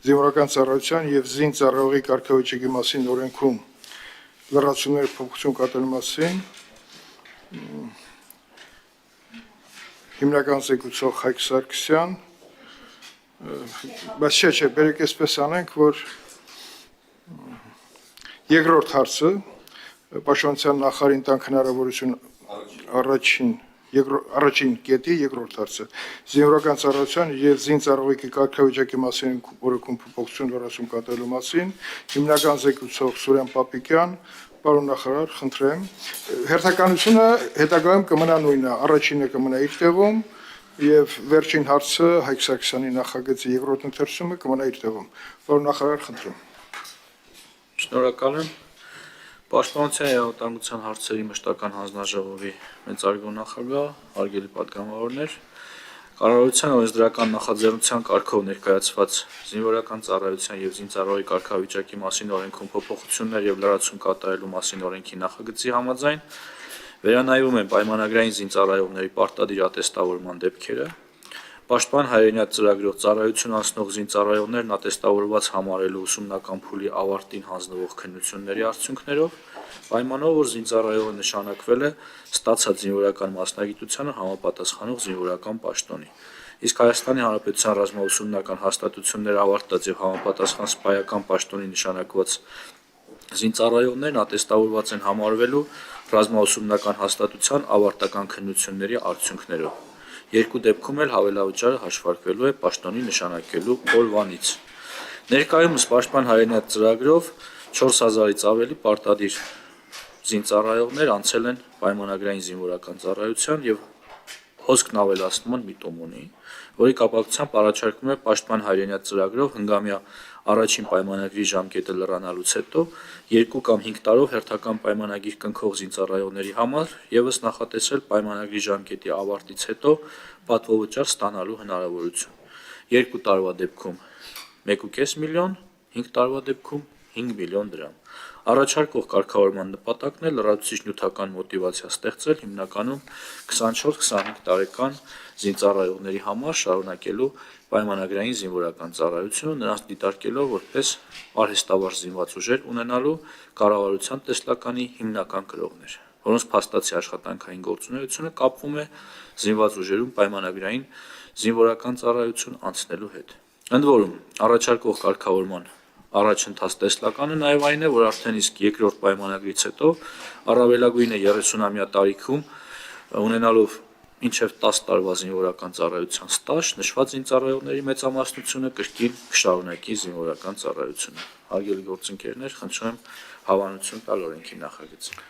զինվորական ծառայության եւ զինծառայողի կարգավիճակի մասին օրենքում լրացումներ փոփոխություն կատարելու մասին հիմնական զեկուցող Հայկ Սարգսյան, բայց չէ, բերեք այսպես անենք, որ երկրորդ հարցը Պաշտպանության նախարարին տանք հնարավորություն առաջին կետի երկրորդ հարցը զինվորական ծառայության եւ զինծառայողի կարգավիճակի մասին օրենքում փոփոխություն լրացում կատարելու մասին հիմնական զեկուցող Սուրեն Պապիկյան, պարոն նախարար, խնդրեմ, հերթականությունը հետագայում կմնա նույնը, առաջինը կմնա իր տեղում եւ վերջին հարցը Հայկ Սարգսյանի նախագծի երկրորդ ընթերցումը կմնա իր տեղում։ Պարոն նախարար, խնդրեմ։ Շնորհակալ եմ։ Պաշտպանության եւ անվտանգության հարցերի մշտական հանձնաժողովի մեծարգո նախագահ, հարգելի պատգամավորներ, կառավարության օրենսդրական նախաձեռնության կարգով ներկայացված զինվորական ծառայության եւ զինծառայողի կարգավիճակի մասին օրենքում փոփոխություններ եւ լրացում կատարելու մասին օրենքի նախագծի համաձայն վերանայվում են պայմանագրային զինծառայողների պարտադիր ատեստավորման դեպքերը, Պաշտպան հայրենիաց ծրագրով ծառայություն անցնող զինծառայողներն ատեստավորված համարելու ուսումնական փուլի ավարտին հանձնվող քննությունների արդյունքներով, պայմանով, որ զինծառայողը նշանակվել է ստացած զինվորական մասնագիտությանը համապատասխանող զինվորական պաշտոնի, իսկ Հայաստանի Հանրապետության ռազմաուսումնական հաստատությունները ավարտած եւ համապատասխան սպայական պաշտոնի նշանակված զինծառայողներն ատեստավորված են համարվելու ռազմաուսումնական հաստատության ավարտական քննությունների արդյունքներով։ Երկու դեպքում էլ հավելավճարը հաշվարկվելու է պաշտոնի նշանակելու օրվանից։ Ներկայումս Պաշտպան հայրենիաց ծրագրով 4000-ից ավելի պարտադիր զինծառայողներ անցել են պայմանագրային զինվորական ծառայության եւ հոսքն ավելացման միտում ունի, որի կապակցությամբ առաջարկվում է Պաշտպան հայրենիաց ծրագրով հնգամյա առաջին պայմանագրի ժամկետը լրանալուց հետո 2 կամ 5 տարով հերթական պայմանագիր կնքող զինծառայողների համար եւս նախատեսել պայմանագրի ժամկետի ավարտից հետո պատվովճար ստանալու հնարավորություն։ 2 տարվա դեպքում 1.5 միլիոն, 5 տարվա դեպքում 5 միլիոն դրամ։ Առաջարկող կարգավորման նպատակն է լրացուցիչ նյութական մոտիվացիա ստեղծել հիմնականում 24-25 տարեկան զինծառայողների համար շարունակելու պայմանագրային զինվորական ծառայությունը, նրանց դիտարկելով որպես արհեստավարժ զինված ուժեր ունենալու կառավարության տեսլականի հիմնական կրողներ, որոնց փաստացի աշխատանքային գործունեությունը կապվում է զինված ուժերում պայմանագրային զինվորական ծառայություն անցնելու հետ։ Ընդ որում, առաջարկող կարգավորման առաջընթաց տեսլականը նաև այն է, որ արդեն իսկ երկրորդ պայմանագրից հետո առավելագույնը 30-ամյա տարիքում ունենալով մինչև 10 տարվա զինվորական ծառայության ստաժ նշված զինծառայողների մեծամասնությունը կրկին կշարունակի զինվորական ծառայությունը։ Հարգելի գործընկերներ, խնդրում եմ հավանություն տալ օրենքի նախագծին։